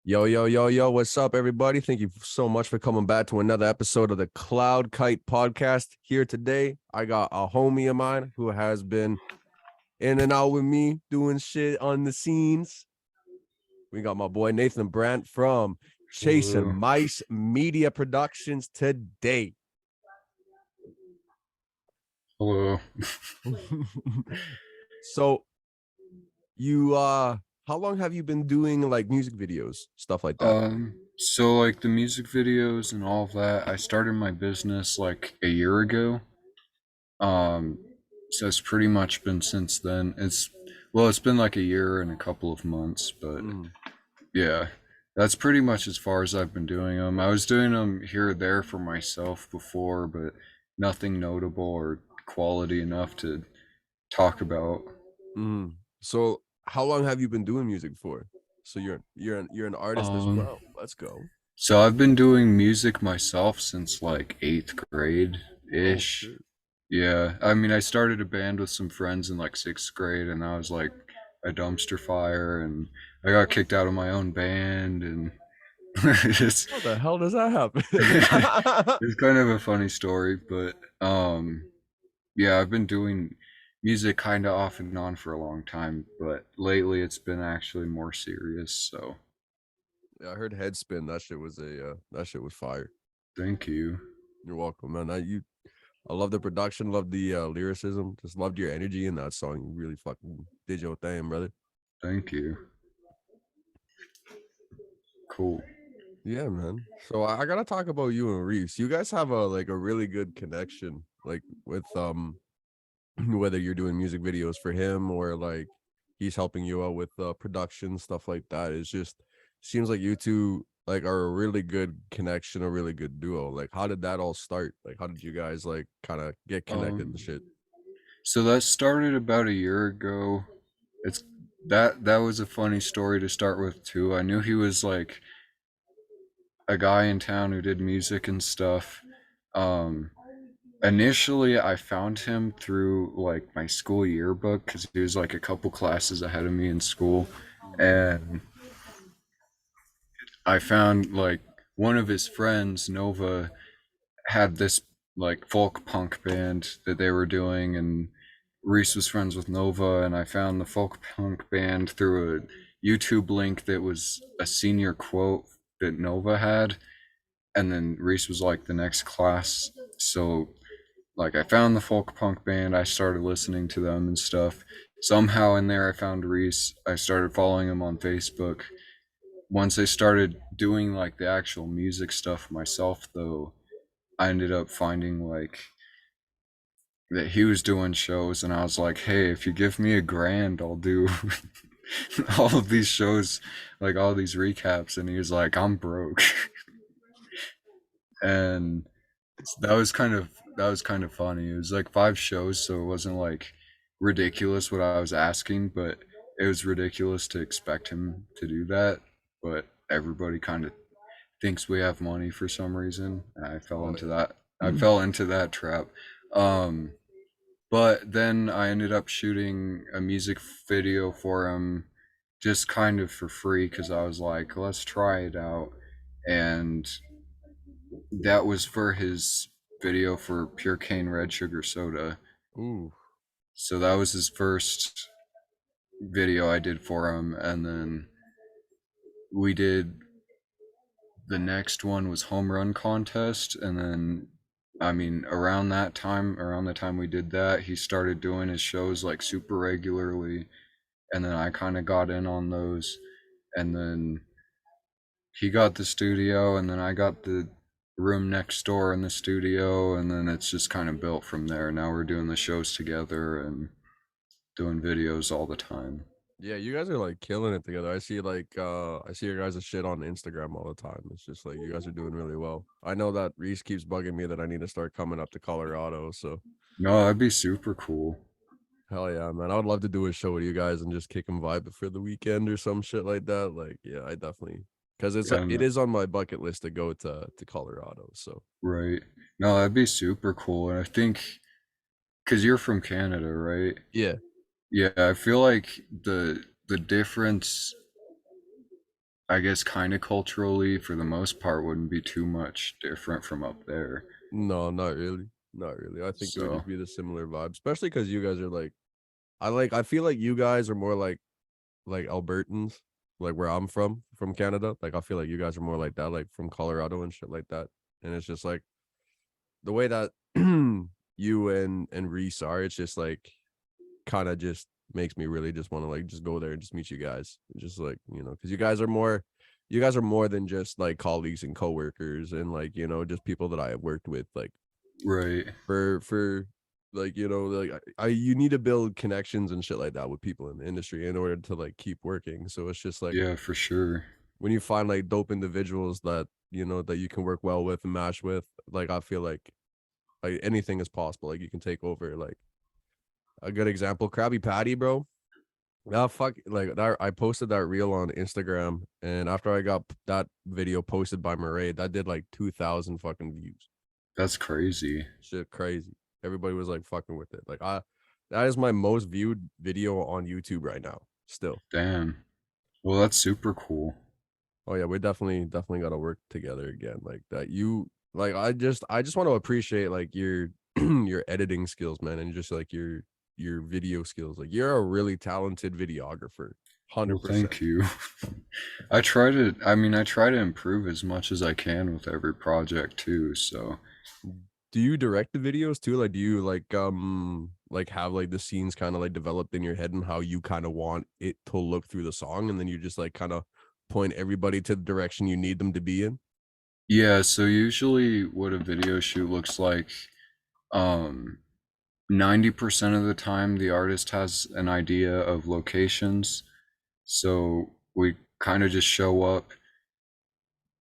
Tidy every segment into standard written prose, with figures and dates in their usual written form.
Yo, yo, yo, yo, what's up, everybody? Thank you so much for coming back to another episode of the KYTE podcast. Here today, I got a homie of mine who has been in and out with me doing shit on the scenes. We got my boy Nathan Brandt from Chasing Hello. Mice Media Productions today. Hello. So you how long have you been doing like music videos, stuff like that? So like the music videos and all of that, I started my business like a year ago. Um, so it's pretty much been since then. It's been like a year and a couple of months, but Mm. yeah, that's pretty much as far as I've been doing them. I was doing them here or there for myself before, but nothing notable or quality enough to talk about. Mm. So how long have you been doing music for? So you're an artist as Um, well. Let's go. So I've been doing music myself since like eighth grade Oh ish. shit. Yeah, I mean, I started a band with some friends in like sixth grade, and I was like a dumpster fire, and I got kicked out of my own band, and it's How the hell does that happen? it's kind of a funny story, but yeah, I've been doing music kind of off and on for a long time, but lately it's been actually more serious. So Yeah, I heard Headspin. That shit was fire. thank you, You're welcome, man. I love the production, love the lyricism, just loved your energy in that song. You really fucking did your thing, brother. thank you, cool. Yeah, man. So I gotta talk about you and Reese. You guys have a really good connection, like with whether you're doing music videos for him or like he's helping you out with production stuff like that. It's just seems like you two like are a really good connection, a really good duo. Like how did that all start? Like how did you guys like kind of get connected Um, and shit? so that started about a year ago. It's that was a funny story to start with too. I knew he was like a guy in town who did music and stuff. Um, Initially, I found him through like my school yearbook because he was like a couple classes ahead of me in school, and I found like one of his friends, Nova, had this like folk punk band that they were doing, and Reese was friends with Nova, and I found the folk punk band through a YouTube link that was a senior quote that Nova had, and then Reese was like the next class. So like I found the folk punk band, I started listening to them and stuff. Somehow in there I found Reese. I started following him on Facebook. Once I started doing like the actual music stuff myself though, I ended up finding like that he was doing shows, and I was like, hey, if you give me $1,000, I'll do all of these shows, like all these recaps. And he was like, I'm broke. And that was kind of funny. It was like 5 shows, so it wasn't like ridiculous what I was asking, but it was ridiculous to expect him to do that. But everybody kind of thinks we have money for some reason. I fell Oh into that. I yeah. fell into that trap. Um, But then I ended up shooting a music video for him just kind of for free because I was like, let's try it out. And that was for his video for Pure Cane Red Sugar Soda. Ooh. So that was his first video I did for him. And then we did the next one was Home Run Contest. And then, I mean, around the time we did that, he started doing his shows like super regularly, and then I kind of got in on those, and then he got the studio, and then I got the room next door in the studio, and then it's just kind of built from there. Now we're doing the shows together and doing videos all the time. Yeah, you guys are like killing it together. I see your guys' shit on Instagram all the time. It's just like you guys are doing really well. I know that Reese keeps bugging me that I need to start coming up to Colorado. So No, that'd be super cool. hell yeah, man. I would love to do a show with you guys and just kick and vibe for the weekend or some shit like that. Like, yeah, I definitely because Yeah, it is on my bucket list to go to Colorado. So right. No, that'd be super cool. And I think because you're from Canada, right? yeah. Yeah, I feel like the difference I guess kind of culturally, for the most part, wouldn't be too much different from up there. No, not really. Not really. I think it would So, just be the similar vibe, especially because you guys are like, I feel like you guys are more like Albertans, like where I'm from Canada. Like I feel like you guys are more like that, like from Colorado and shit like that. And it's just like the way that you and Reese are, it's just like kind of just makes me really just want to like just go there and just meet you guys. Just like, because you guys are more than just like colleagues and coworkers and like, just people that I have worked with like right. for like, like I you need to build connections and shit like that with people in the industry in order to like keep working. So it's just like Yeah, for sure. when you find like dope individuals that that you can work well with and match with, like I feel like anything is possible. Like you can take over. Like a good example, Krabby Patty, bro. Ah, fuck, like that. I posted that reel on Instagram, and after I got that video posted by Murray, that did like 2,000 fucking views. That's crazy. Shit, crazy. Everybody was like fucking with it. That is my most viewed video on YouTube right now. Still. Damn. Well, that's super cool. Oh yeah, we definitely got to work together again. Like that. Like I just want to appreciate like your your editing skills, man, and just like your video skills. Like you're a really talented videographer. Well, 100%. thank you. I try to improve as much as I can with every project too. So, Do you direct the videos too? Like do you like have like the scenes kind of like developed in your head and how you kind of want it to look through the song and then you just like kind of point everybody to the direction you need them to be in? yeah, so usually what a video shoot looks like, um, 90% of the time the artist has an idea of locations. So we kind of just show up.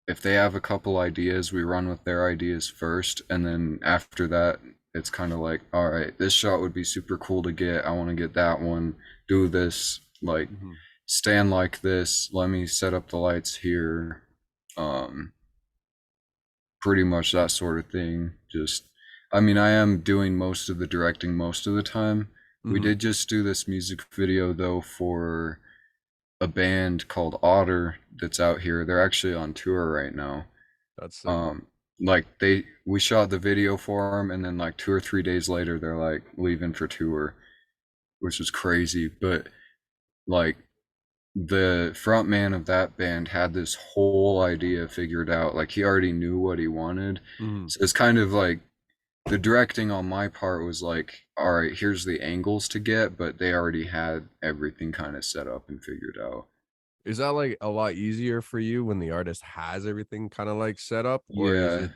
If they have a couple ideas, we run with their ideas first, and then after that, it's kind of like, all right, this shot would be super cool to get. I want to get that one. Do this, like Mhm. stand like this. Let me set up the lights here. Um, Pretty much that sort of thing. I am doing most of the directing most of the time. We Mhm. did just do this music video though for a band called Otter that's out here. They're actually on tour right now. That's sick. Um, we shot the video for them, and then like 2 or 3 days later, they're like leaving for tour, which was crazy. But like the front man of that band had this whole idea figured out. Like he already knew what he wanted. Mhm. So it's kind of like the directing on my part was like, all right, here's the angles to get, but they already had everything kind of set up and figured out. Is that, like, a lot easier for you when the artist has everything kinda, like, set up, or Yeah, is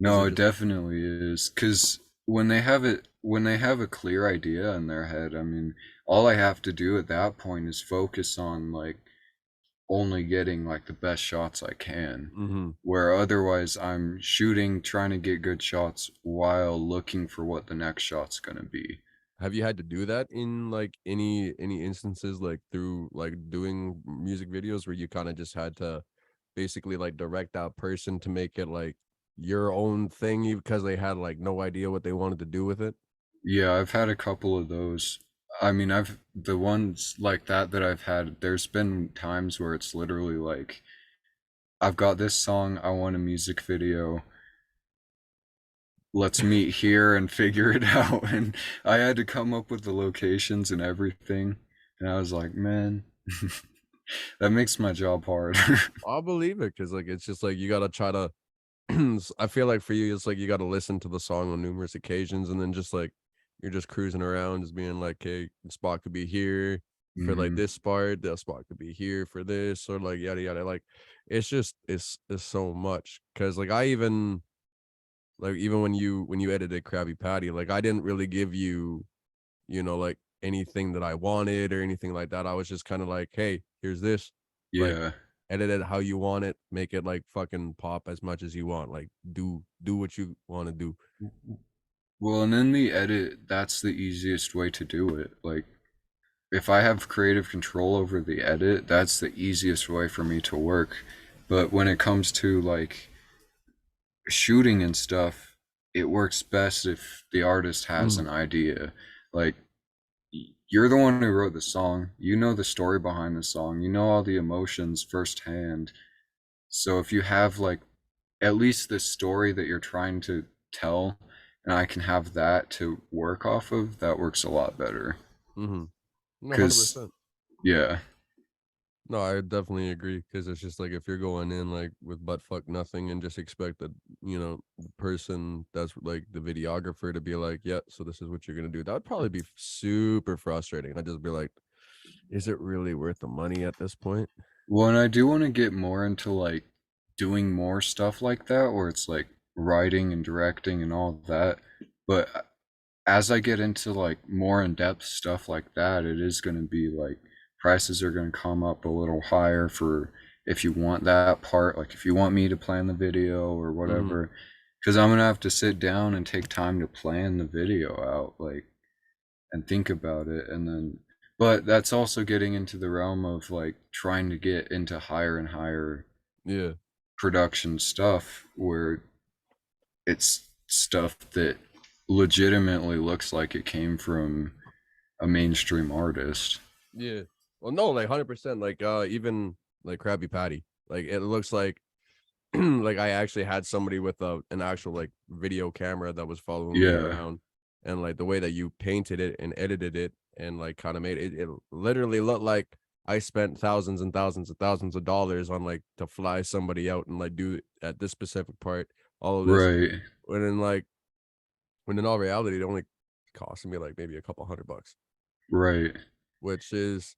no, it it just definitely is. Because when they have a clear idea in their head, I mean, all I have to do at that point is focus on like only getting like the best shots I can. mhm. Where otherwise I'm shooting, trying to get good shots while looking for what the next shot's gonna be. Have you had to do that in, like, any instances, like, through, like, doing music videos where you kinda just had to basically, like, direct that person to make it, like, your own thing because they had, like, no idea what they wanted to do with it? Yeah, I've had a couple of those. I've the ones like that I've had, there's been times where it's literally like, I've got this song, I want a music video. Let's meet here and figure it out. And I had to come up with the locations and everything. And I was like, man, that makes my job hard. I'll believe it because like, it's just, like, you gotta try to I feel like for you, it's like you gotta listen to the song on numerous occasions, and then just like you're just cruising around, just being like, "Hey, the spot could be here for like Hmm. this part. The spot could be here for this, or like yada yada." Like, it's just it's so much because like I even like even when you edited Krabby Patty, like I didn't really give you like anything that I wanted or anything like that. I was just kind of like, "Hey, here's this." Like Yeah. edit it how you want it, make it like fucking pop as much as you want. Like do what you want to do. Well, and in the edit, that's the easiest way to do it. Like, if I have creative control over the edit, that's the easiest way for me to work. But when it comes to like shooting and stuff, it works best if the artist has Mhm. an idea. Like you're the one who wrote the song. You know the story behind the song. You know all the emotions firsthand. So if you have like at least the story that you're trying to tell, and I can have that to work off of, that works a lot better. Mm-hmm. No, Cause 100%. yeah, No, I definitely agree because it's just like if you're going in like with butt fuck nothing and just expect that, the person that's like the videographer to be like, yeah, so this is what you're gonna do. That would probably be super frustrating. I'd just be like, is it really worth the money at this point? well, and I do want to get more into like doing more stuff like that, where it's like writing and directing and all that. But as I get into like more in depth stuff like that, it is going to be like prices are going to come up a little higher for if you want that part, like if you want me to plan the video or Mm-hmm. whatever, because I'm going to have to sit down and take time to plan the video out, like, and think about it. And then, but that's also getting into the realm of like trying to get into higher and higher Yeah. production stuff where it's stuff that legitimately looks like it came from a mainstream artist. Yeah. Well, no, like 100%. Like even like Krabby Patty. Like it looks like like I actually had somebody with an actual like video camera that was following me Yeah, around, and like the way that you painted it and edited it and like kind of made it, it literally looked like I spent thousands and thousands and thousands of dollars on like to fly somebody out and like do at this specific part, all of this. right, When in all reality, it only cost me like maybe a couple $100, right. which is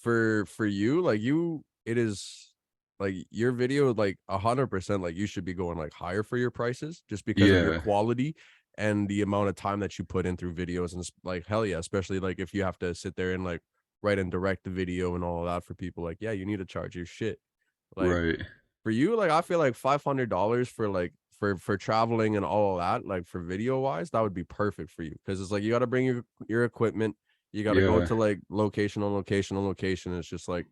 for you, like you it is like your video like 100% like you should be going like higher for your prices just because of your Yeah, quality and the amount of time that you put in through videos and like hell yeah, especially like if you have to sit there and like write and direct the video and all of that for people, like yeah, you need to charge your shit. Like right. for you, like I feel like $500 for like for traveling and all of that, like for video wise, that would be perfect for you because it's like you got to bring your equipment, you got to go Yeah, to like location on location on location. And it's just like,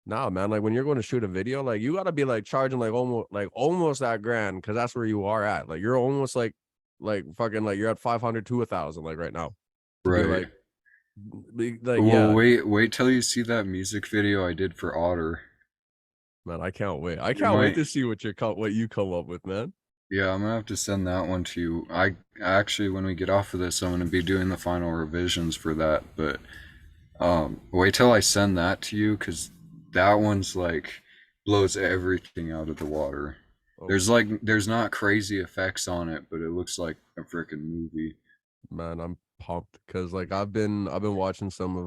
nah, man. Like when you're going to shoot a video, like you got to be like charging like almost that grand because that's where you are at. Like you're almost like fucking like you're at 500 to 1,000 like right now to be right. like Well, yeah, wait till you see that music video I did for Otter. man. I can't wait. I You can't wait might, to see what you come up with, man. yeah, I'm gonna have to send that one to you. I actually, when we get off of this, I'm gonna be doing the final revisions for that. But wait till I send that to you, because that one's like blows everything out of the water. Oh There's not crazy effects on it, but it looks like a freaking movie. man, I'm pumped because like I've been watching some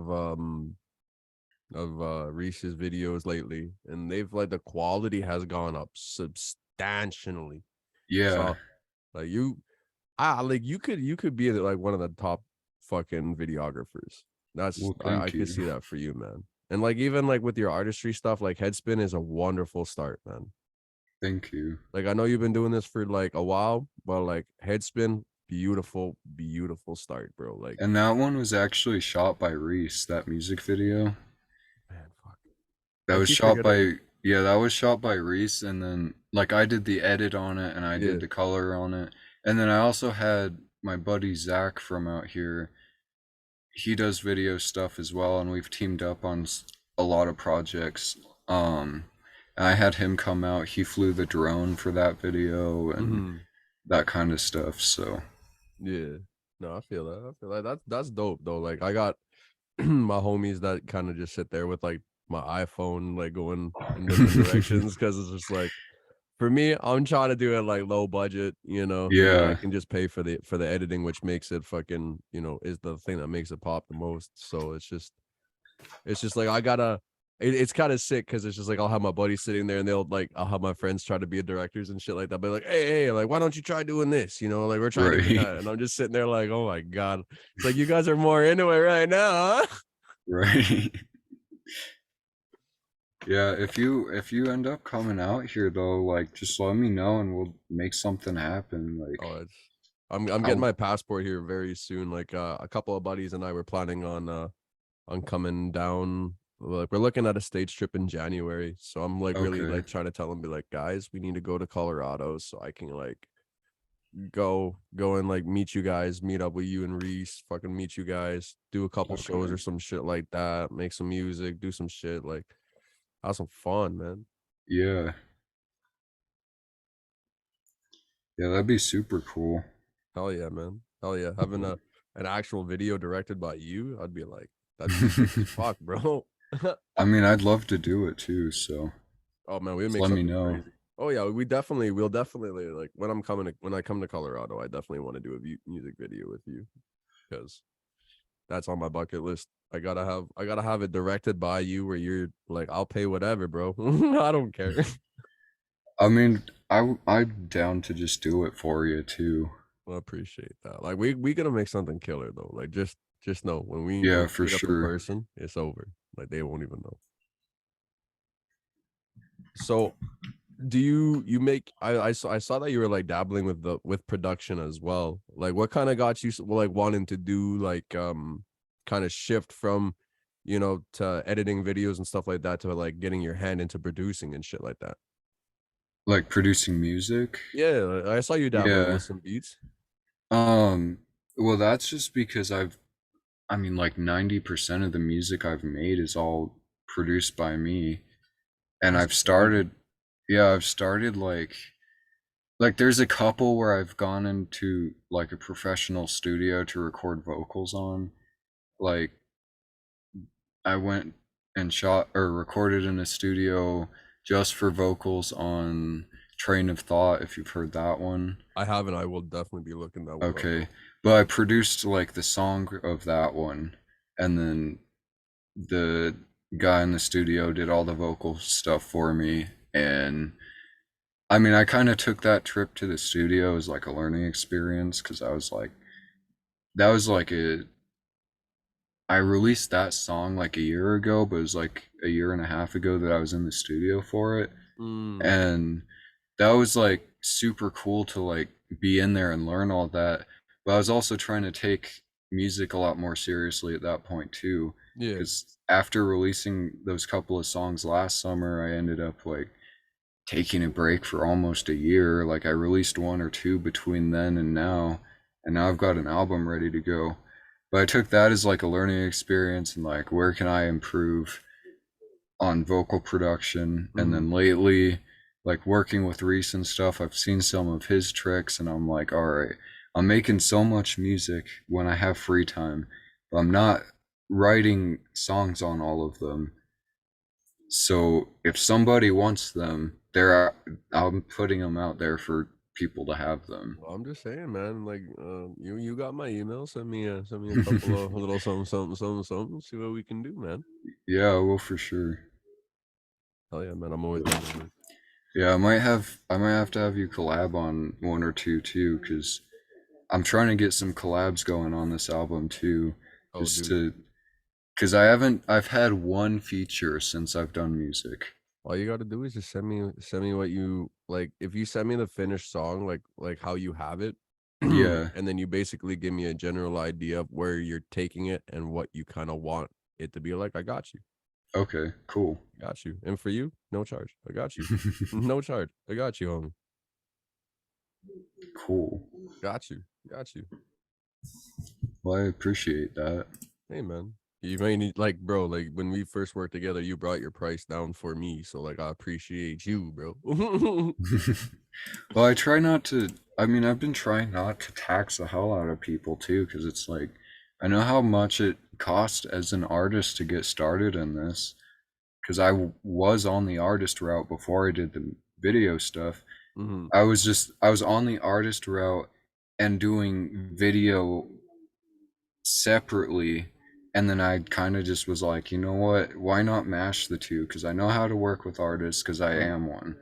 of Reese's videos lately, and they've like the quality has gone up substantially. Yeah. So like you could be like one of the top fucking videographers. That's Well, I thank could you. see that for you, man. And like even like with your artistry stuff, like Headspin is a wonderful start, man. Thank you. Like I know you've been doing this for like a while, but like Headspin, beautiful, beautiful start, bro. Like And that one was actually shot by Reese, that music video. man, fuck. That I was keep shot forgetting. by, yeah, that was shot by Reese, and then like I did the edit on it and I Yeah. did the color on it. And then I also had my buddy Zach from out here. He does video stuff as well, and we've teamed up on a lot of projects. And I had him come out. He flew the drone for that video and Mhm. that kind of stuff. So, Yeah. No, I feel that. I feel like that's dope though. Like I got my homies that kind of just sit there with like my iPhone, like going in different directions because it's just like for me, I'm trying to do it like low budget, and then I yeah, can just pay for the editing, which makes it fucking, is the thing that makes it pop the most. So it's just like I gotta. It's kind of sick because it's just like I'll have my buddies sitting there and I'll have my friends try to be directors and shit like that. But like, hey, like, why don't you try doing this? Like we're trying doing right, that, and I'm just sitting there like, oh my god, it's like you guys are more into it right now, huh? right. Yeah, if you end up coming out here though, like just let me know and we'll make something happen. Like Oh, I'm getting I'll my passport here very soon. Like a couple of buddies and I were planning on coming down. Like we're looking at a stage trip in January. So I'm like really okay. like trying to tell them be like, guys, we need to go to Colorado so I can like go and like meet you guys, meet up with you and Reese, fucking meet you guys, do a couple shows Okay. or some shit like that, make some music, do some shit, like have some fun, man. Yeah. Yeah, that'd be super cool. Hell yeah, man. Hell yeah. Having a an actual video directed by you, I'd be like, that'd be sick as fuck, bro. I mean, I'd love to do it too, so Oh man, we would just make let me something know. crazy. Oh yeah, we'll definitely like when I come to Colorado, I definitely want to do a music video with you because that's on my bucket list. I gotta have it directed by you where you're like, I'll pay whatever, bro. I don't care. I mean, I'm down to just do it for you too. I appreciate that. Like we gonna make something killer though. Like just know when Yeah, we for meet up in sure. person, it's over. Like they won't even know. So do you make I saw that you were like dabbling with the with production as well. Like what kind of got you like wanting to do like kind of shift from to editing videos and stuff like that to like getting your hand into producing and shit like that? Like producing music. Yeah, I saw you dabbling Yeah. with some beats. Um, well, that's just because I mean, like 90% of the music I've made is all produced by me. And That's I've crazy. started, yeah, I've started like there's a couple where I've gone into like a professional studio to record vocals on. Like I went and shot or recorded in a studio just for vocals on Train of Thought, if you've heard that one. I haven't. I will definitely be looking that one up Okay. though. But I produced like the song of that one, and then the guy in the studio did all the vocal stuff for me. And I mean, I kind of took that trip to the studio as like a learning experience because I was like, that was like a, I released that song like a year ago, but it was like a year and a half ago that I was in the studio for it. Mm, And that was like super cool to like be in there and learn all that. But I was also trying to take music a lot more seriously at that point too, yeah. because after releasing those couple of songs last summer, I ended up like taking a break for almost a year. Like I released one or two between then and now I've got an album ready to go. But I took that as like a learning experience and like where can I improve on vocal production. And Hmm. then lately, like working with Reese and stuff, I've seen some of his tricks and I'm like, all right, I'm making so much music when I have free time, but I'm not writing songs on all of them. So if somebody wants them, I'm putting them out there for people to have them. Well, I'm just saying, man. Like, you got my email. Send me a couple of little something, something, something, something. See what we can do, man. Yeah, well, for sure. Hell yeah, man. I'm always down to work. Yeah, I might have to have you collab on one or two too, because I'm trying to get some collabs going on this album too, Oh, just dude. to, because I've had one feature since I've done music. All you gotta do is just send me what you like. If you send me the finished song, like how you have it, and Yeah. then you basically give me a general idea of where you're taking it and what you kind of want it to be like. I got you. Okay, cool. Got you. And for you, no charge. I got you. No charge. I got you, homie. Cool. Got you. Got you. Well, I appreciate that. Hey man. You may need like bro, like when we first worked together, you brought your price down for me. So like I appreciate you, bro. Well, I try not to. I mean, I've been trying not to tax the hell out of people too, because it's like, I know how much it costs as an artist to get started in this. Because was on the artist route before I did the video stuff. Hmm. I was on the artist route and doing video separately. And then I kind of just was like, you know what? Why not mash the two? Because I know how to work with artists because I am one.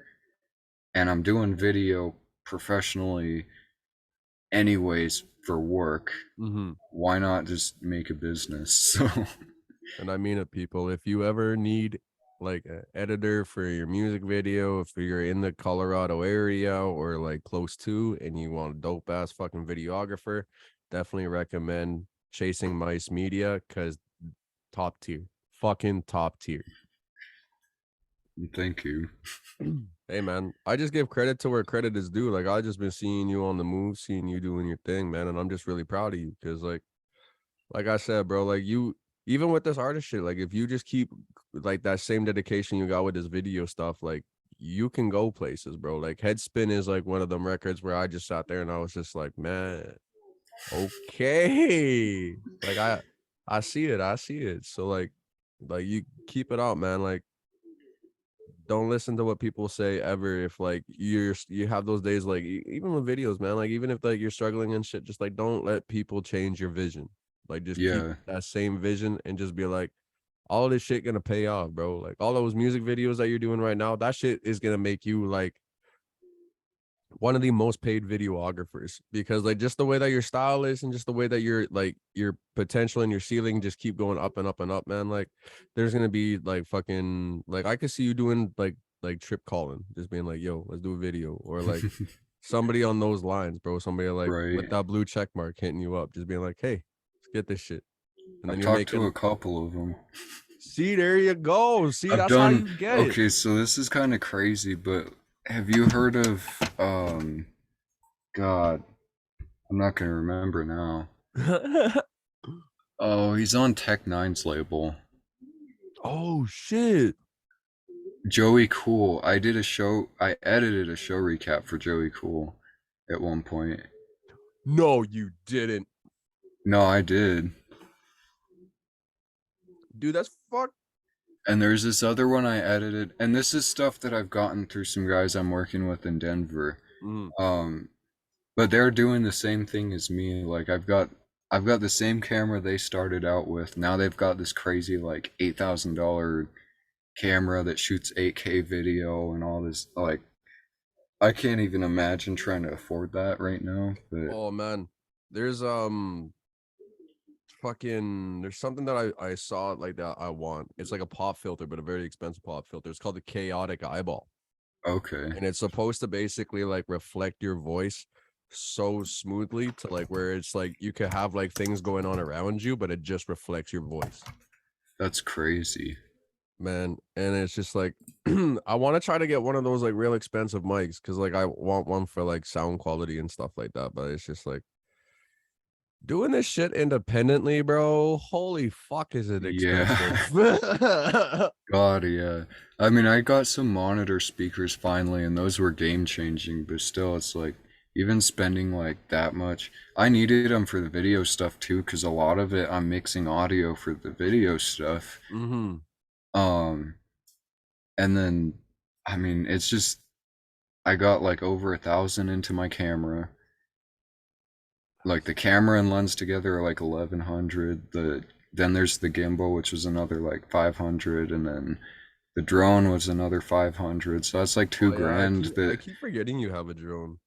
And I'm doing video professionally anyways for work. Hmm. Why not just make a business? So, And I mean it, people. If you ever need like an editor for your music video, if you're in the Colorado area or like close to, and you want a dope ass fucking videographer, definitely recommend Chasing Mice Media because top tier, fucking top tier. Thank you. Hey man, I just give credit to where credit is due. Like I just been seeing you on the move, seeing you doing your thing, man, and I'm just really proud of you because like I said, bro, like you even with this artist shit, like if you just keep like that same dedication you got with this video stuff, like you can go places, bro. Like Headspin is like one of them records where I just sat there and I was just like, man, okay. Like I see it, I see it. So like you keep it out, man. Like don't listen to what people say ever if like you have those days like even with videos, man, like even if like you're struggling and shit, just like don't let people change your vision. Like just keep Yeah. that same vision and just be like all this shit gonna pay off, bro. Like all those music videos that you're doing right now, that shit is gonna make you like one of the most paid videographers because like just the way that your style is and just the way that your potential and your ceiling just keep going up and up and up, man. Like there's gonna be like fucking like I could see you doing like trip calling, just being like, yo, let's do a video, or like somebody on those lines, bro. Somebody like with Right. that blue check mark hitting you up, just being like, hey, let's get this shit. And then I've you're talked to making a couple of them. see, there you go. See, I've that's how done you get it. okay, so this is kind of crazy, but have you heard of God, I'm not gonna remember now. Oh, he's on Tech Nine's label. Oh shit. Joey Cool. I edited a show recap for Joey Cool at one point. No, you didn't. No, I did. Dude, that's fuck. And there's this other one I edited, and this is stuff that I've gotten through some guys I'm working with in Denver. Mm, Um, but they're doing the same thing as me. Like I've got the same camera they started out with. Now they've got this crazy like $8,000 camera that shoots 8K video and all this. Like I can't even imagine trying to afford that right now. But oh man. There's fucking there's something that I saw like that I want. It's like a pop filter, but a very expensive pop filter. It's called the chaotic eyeball. okay, And it's supposed to basically like reflect your voice so smoothly to like where it's like you could have like things going on around you, but it just reflects your voice. that's crazy. Man, and it's just like I want to try to get one of those like real expensive mics because like I want one for like sound quality and stuff like that, but it's just like doing this shit independently, bro. Holy fuck, is it expensive? Yeah. God, yeah. I mean, I got some monitor speakers finally, and those were game changing, but still, it's like, even spending like that much, I needed them for the video stuff too, because a lot of it I'm mixing audio for the video stuff. Hmm. Um, and then, I mean, it's just, I got like over 1,000 into my camera. Like the camera and lens together are like 1,100. Then there's the gimbal, which was another like 500, and then the drone was another 500, so that's like two Oh yeah, grand I that keep forgetting you have a drone.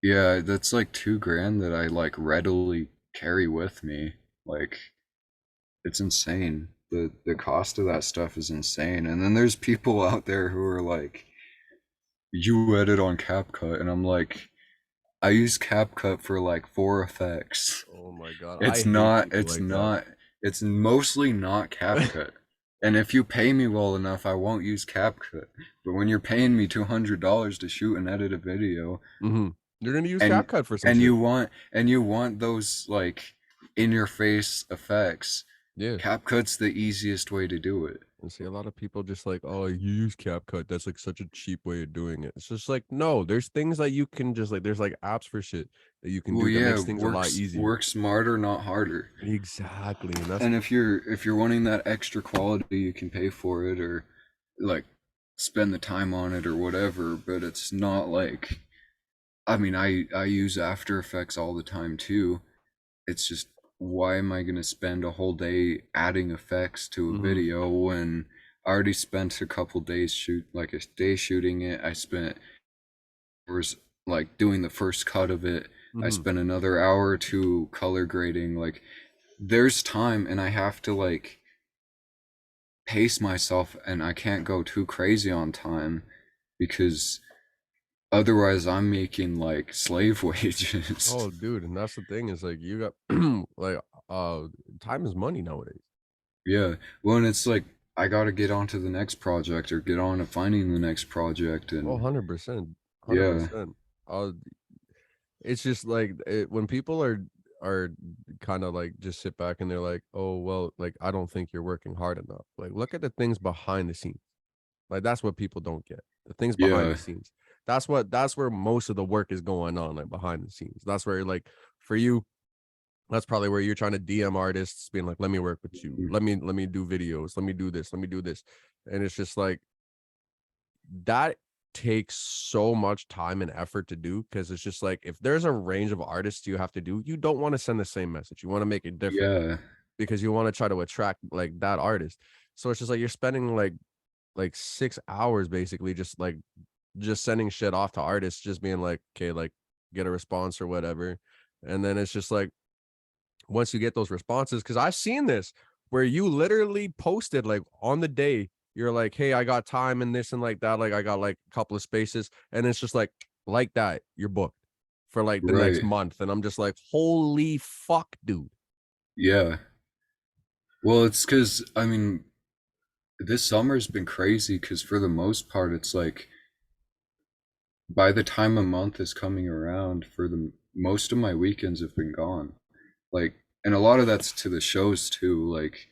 yeah, that's like 2 grand that I like readily carry with me. Like it's insane. The cost of that stuff is insane. And then there's people out there who are like, you edit on CapCut, and I'm like, I use CapCut for like 4 effects. Oh my god, I It's hate not, people it's like that. not, it's mostly not CapCut. And if you pay me well enough, I won't use CapCut. But when you're paying me $200 to shoot and edit a video, Hmm. You're gonna use and CapCut for some and shit. you want those like in your face effects, Yeah. CapCut's the easiest way to do it. And see a lot of people just like, oh, you use CapCut. That's like such a cheap way of doing it. It's just like, no, there's things that you can just like, there's like apps for shit that you can Well, do that yeah, makes things a lot works easier. work smarter, not harder. Exactly. And that's And if you're wanting that extra quality, you can pay for it or like spend the time on it or whatever, but it's not like I mean, I use After Effects all the time too. It's just why am I going to spend a whole day adding effects to a hmm video when I already spent a couple days like a day shooting it. I spent hours like doing the first cut of it. I hmm spent another hour or two color grading. Like there's time and I have to like pace myself and I can't go too crazy on time because otherwise I'm making like slave wages. Oh, dude. And that's the thing is like, you got like, uh, time is money nowadays. Yeah. Well, and it's like I got to get on to the next project or get on to finding the next project. Oh, And 100%, yeah, 100%. Uh, it's just like when people are kind of like just sit back and they're like, "Oh, well, like I don't think you're working hard enough." Like look at the things behind the scenes. Like that's what people don't get. The things behind yeah, the scenes. That's where most of the work is going on, like behind the scenes. That's where like for you, that's probably where you're trying to DM artists, being like, "Let me work with you. Let me do videos. Let me do this. Let me do this." And it's just like that takes so much time and effort to do because it's just like if there's a range of artists you have to do, you don't want to send the same message. You want to make it different yeah, because you want to try to attract like that artist. So it's just like you're spending like 6 hours basically just sending shit off to artists, just being like, okay, like get a response or whatever. And then it's just like once you get those responses, because I've seen this where you literally posted like on the day, you're like, hey, I got time and this and like that. Like I got like a couple of spaces, and it's just like that, you're booked for like the next right. month. And I'm just like, holy fuck, dude. Yeah. Well, it's because, I mean, this summer's been crazy because for the most part, it's like by the time a month is coming around, for the most of my weekends have been gone. Like, and a lot of that's to the shows too. Like,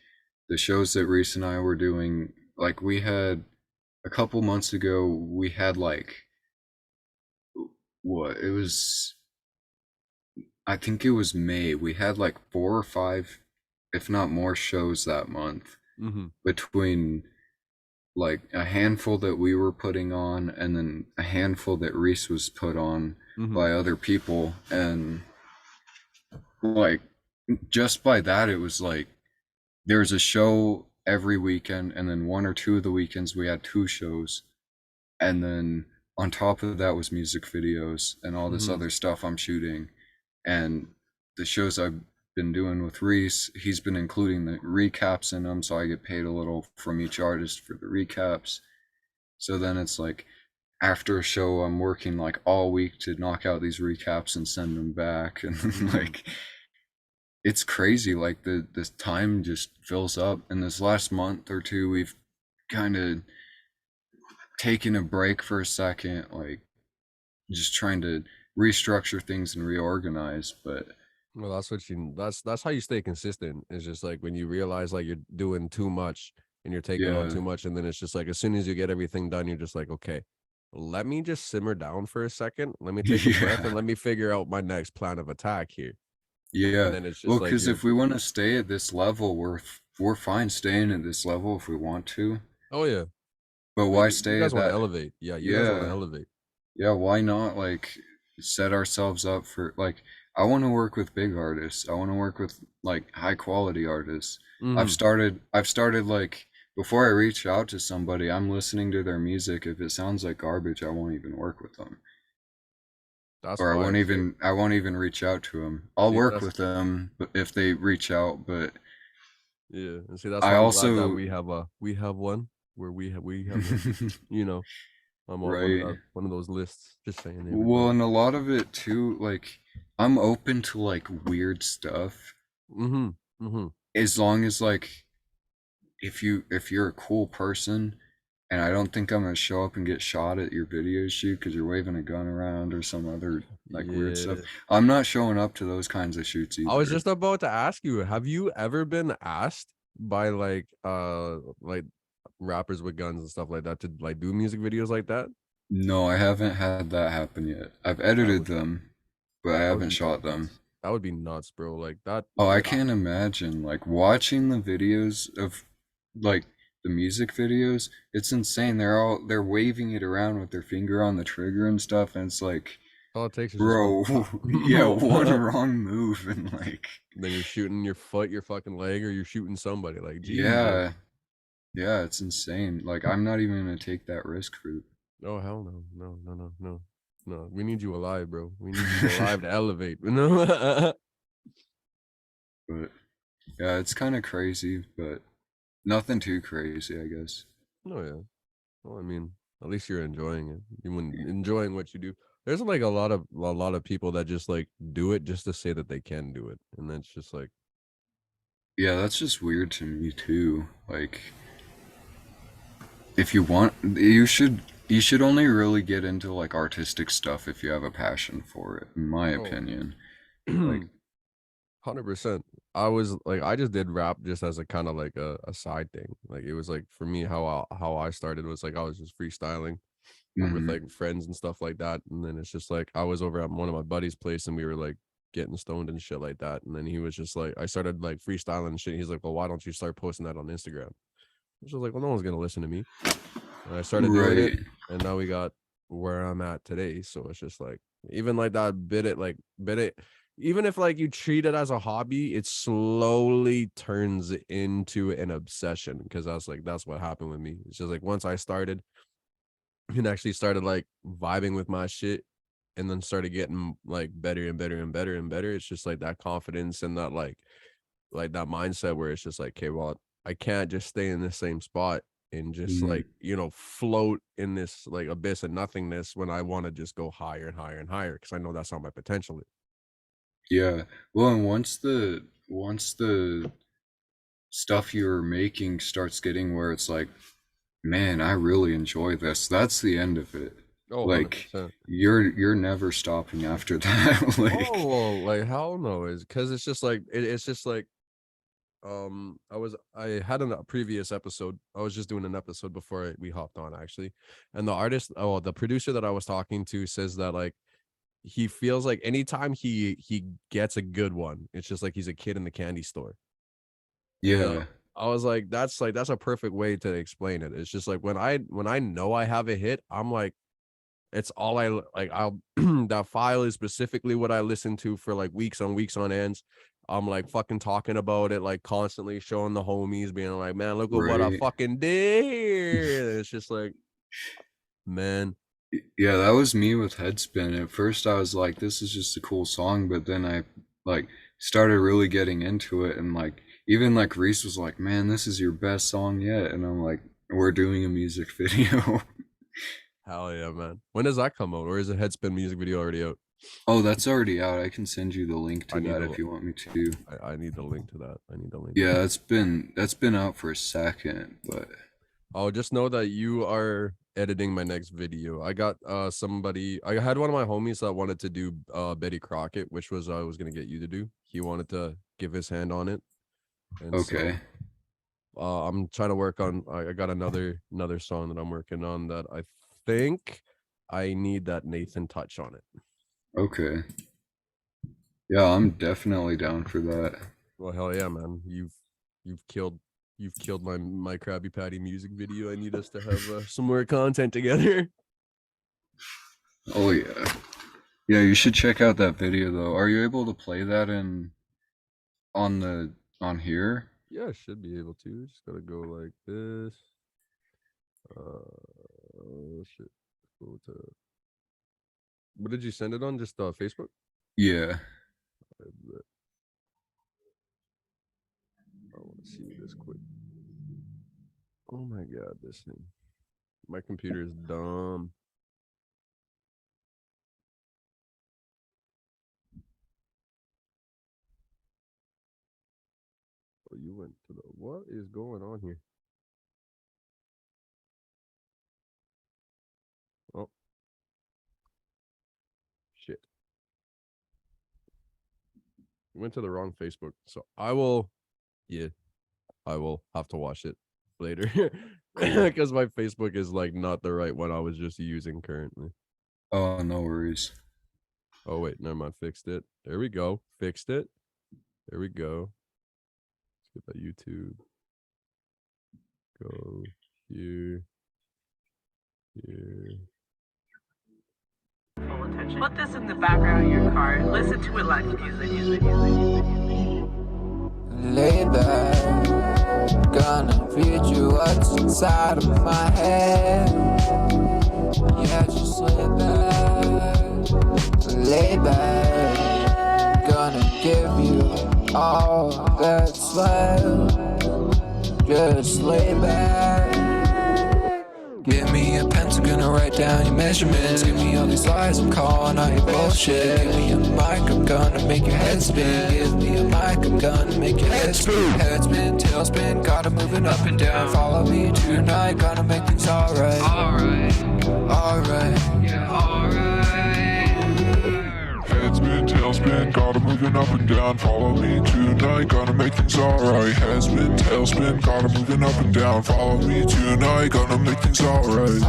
the shows that Reese and I were doing, like, we had a couple months ago, we had like, what? It was, I think it was May. We had like 4 or 5, if not more, shows that month Mm-hmm. between like a handful that we were putting on and then a handful that Reese was put on Mm-hmm. by other people. And like just by that, it was like there's a show every weekend, and then 1 or 2 of the weekends we had 2 shows. And then on top of that was music videos and all this Mm-hmm. other stuff I'm shooting. And the shows I've been doing with Reese, he's been including the recaps in them, so I get paid a little from each artist for the recaps. So then it's like after a show, I'm working like all week to knock out these recaps and send them back, and Mm-hmm. like it's crazy. Like the this time just fills up. And this last month or two, we've kind of taken a break for a second, like just trying to restructure things and reorganize. But Well, that's how you stay consistent. It's just like when you realize like you're doing too much and you're taking on yeah, too much, and then it's just like as soon as you get everything done, you're just like, okay, let me just simmer down for a second. Let me take a breath and yeah, let me figure out my next plan of attack here. And yeah. then it's Well, just like because you're, if we want to stay at this level, we're fine staying at this level if we want to. oh yeah, But like why you stay guys at want to that? elevate. Yeah, you guys want to Yeah, elevate. yeah, why not like set ourselves up for like I want to work with big artists. I want to work with like high quality artists. Mm-hmm. I've started like before I reach out to somebody, I'm listening to their music. If it sounds like garbage, I won't even work with them. That's Or fire. See, I won't even reach out to them. I'll work that's with them if they reach out, but yeah, and see that's I why I'm glad that also we have one where we have a, you know, I'm on right. one of those lists. Just saying, Well, everybody. and a lot of it too, like I'm open to like weird stuff Mm-hmm. Mm-hmm. as long as like if you're a cool person, and I don't think I'm gonna show up and get shot at your video shoot because you're waving a gun around or some other like weird stuff. Yeah. I'm not showing up to those kinds of shoots I was either. just about to ask you, have you ever been asked by like rappers with guns and stuff like that to like do music videos like that? No, I haven't had that happen yet. I've That edited would them, but I that would haven't be shot them. nuts. That would be nuts, bro. Like that, Oh, I like can't imagine like watching the videos of like the music videos. It's insane. They're waving it around with their finger on the trigger and stuff, and it's like, all it takes is just one bro, pop. yeah, one wrong move and like, Then you're shooting your foot, your fucking leg, or you're shooting somebody. Like Jesus. yeah, yeah, it's insane. Like I'm not even gonna take that risk for. Oh hell no, no, no, no, no, no. We need you alive, bro. We need you alive to elevate. No. But yeah, it's kind of crazy, but nothing too crazy, I guess. No, yeah. Well, I mean, at least you're enjoying it. You enjoying what you do. There's like a lot of people that just like do it just to say that they can do it, and that's just like Yeah, that's just weird to me too. Like if you want, you should only really get into like artistic stuff if you have a passion for it, in my Oh, opinion. Like, 100%. I was like, I just did rap just as a kind of like a side thing. Like it was like for me, how I started was like I was just freestyling with hmm like friends and stuff like that. And then it's just like I was over at one of my buddies' place and we were like getting stoned and shit like that. And then he was just like, I started like freestyling and shit. He's like, well, why don't you start posting that on Instagram? I was just like, well, no one's gonna listen to me. And I started doing it, right, and now we got where I'm at today. So it's just like even like that bit it even if like you treat it as a hobby, it slowly turns into an obsession because that's what happened with me. It's just like once I started and actually started like vibing with my shit and then started getting like better and better and better and better. It's just like that confidence and that like that mindset where it's just like, okay, well, I can't just stay in the same spot and just mm, like, float in this like abyss of nothingness when I want to just go higher and higher and higher because I know that's not my potential is. yeah. Well, and once the stuff you're making starts getting where it's like, man, I really enjoy this. That's the end of it. Oh, Like 100%. you're never stopping after that. Oh, Like, well, like hell no, is because it's just like it's just like I had a previous episode. I was just doing an episode before we hopped on actually, and the producer that I was talking to says that like he feels like anytime he gets a good one, it's just like he's a kid in the candy store. And yeah, I was like that's a perfect way to explain it. It's just like when I know I have a hit, I'm like it's all like I'll that file is specifically what I listen to for like weeks on ends. I'm like fucking talking about it, like constantly showing the homies, being like, man, look at what I right. fucking did. And it's just like, man, Yeah, that was me with Headspin. At first I was like, this is just a cool song, but then I like started really getting into it, and like even like Reese was like, man, this is your best song yet. And I'm like, we're doing a music video. hell yeah, man. When does that come out? Or is the Headspin music video already out? Oh, that's already out. I can send you the link I to need that to if you want me to. I need the link to that. I need the link to Yeah, that. that's been out for a second, but Oh, just know that you are editing my next video. I got somebody I had one of my homies that wanted to do Betty Crockett, which was I was gonna get you to do. He wanted to give his hand on it. And so okay. I'm trying to work on I got another song that I'm working on that I think I need that Nathan touch on it. Okay. Yeah, I'm definitely down for that. Well, hell yeah, man. You've killed my Krabby Patty music video. I need us to have some more content together. Oh yeah. Yeah, you should check out that video though. Are you able to play that in on the on here? Yeah, I should be able to. Just gotta go like this. Oh shit. Go to what did you send it on? Just Facebook? Yeah. I want to see this quick. Oh my god, this thing. My computer is dumb. Oh, you went to the what is going on here? Oh shit. You went to the wrong Facebook. So yeah, I will have to watch it later. Cool. Because my Facebook is like not the right one I was just using currently. Oh, no worries. Oh wait, never mind. Fixed it. There we go. Fixed it. There we go. Let's get that YouTube. Go here. Here. Full attention. Put this in the background of your car. Listen to it like music. Lay back, gonna read you what's inside of my head. Yeah, just lay back, gonna give you all that's left. Just lay back, give me a pencil. moments. Gonna write down your measurements. Give me all these lies, I'm calling out your bullshit. Give me a mic, I'm gonna make your head spin. Give me a mic, I'm gonna make your head spin. Head spin, tail spin, got 'em moving up and down. Follow me tonight, gonna make things alright. Alright, yeah, alright. Head spin, tail spin, got 'em moving up and down. Follow me tonight, gonna make things alright. Head spin, tail spin, got 'em moving up and down. Follow me tonight, gonna make things alright.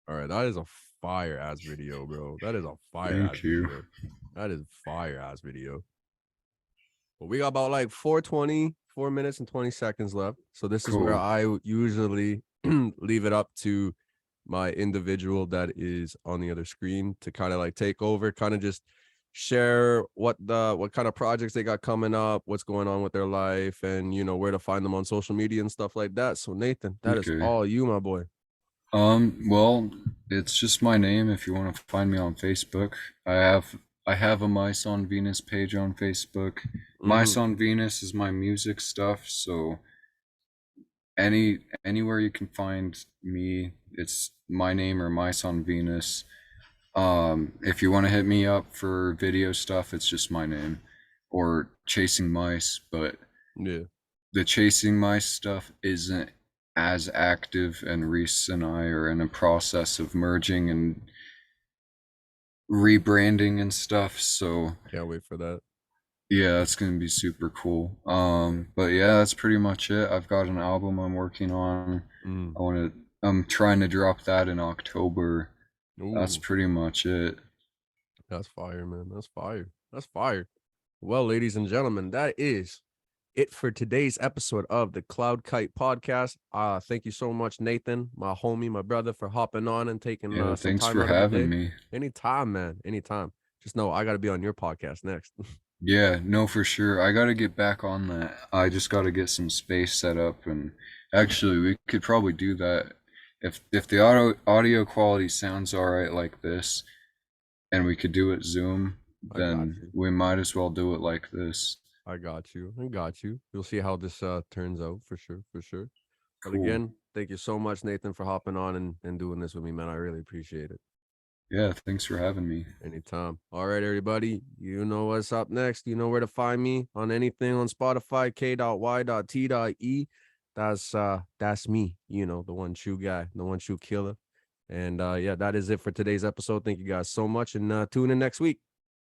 All right, that is a fire ass video, bro. That is a fire ass video. That is fire ass video. But we got about like 4 minutes and 20 seconds left. So this is where I usually leave it up to my individual that is on the other screen to kind of like take over, kind of just share what kind of projects they got coming up, what's going on with their life, and you know where to find them on social media and stuff like that. So Nathan, that is all you, my boy. Well, it's just my name if you want to find me on Facebook. I have a Mice on Venus page on Facebook. Mice on Venus is my music stuff, so anywhere you can find me, it's my name or Mice on Venus. If you want to hit me up for video stuff, it's just my name or Chasing Mice, but yeah, the Chasing Mice stuff isn't as active, and Reese and I are in a process of merging and rebranding and stuff, so can't wait for that. yeah, it's gonna be super cool. But yeah, that's pretty much it. I've got an album I'm working on. I'm trying to drop that in October. That's pretty much it. That's fire, man. That's fire. That's fire. Well, ladies and gentlemen, that is it for today's episode of the K.Y.T.E podcast. Thank you so much, Nathan, my homie, my brother, for hopping on and taking some thanks time for out of having the day. me. Anytime, man. Anytime. Just know I got to be on your podcast next. Yeah, no, for sure. I got to get back on that. I just got to get some space set up, and actually, we could probably do that if the audio quality sounds all right like this, and we could do it Zoom. Then we might as well do it like this. I got you. You'll see how this turns out for sure. Cool. But again, thank you so much, Nathan, for hopping on and doing this with me, man. I really appreciate it. Yeah, thanks for having me. Anytime. All right, everybody. You know what's up next. You know where to find me on anything on Spotify, K.Y.T.E. That's me, you know, the one true guy, the one true killer. And yeah, that is it for today's episode. Thank you guys so much, and tune in next week.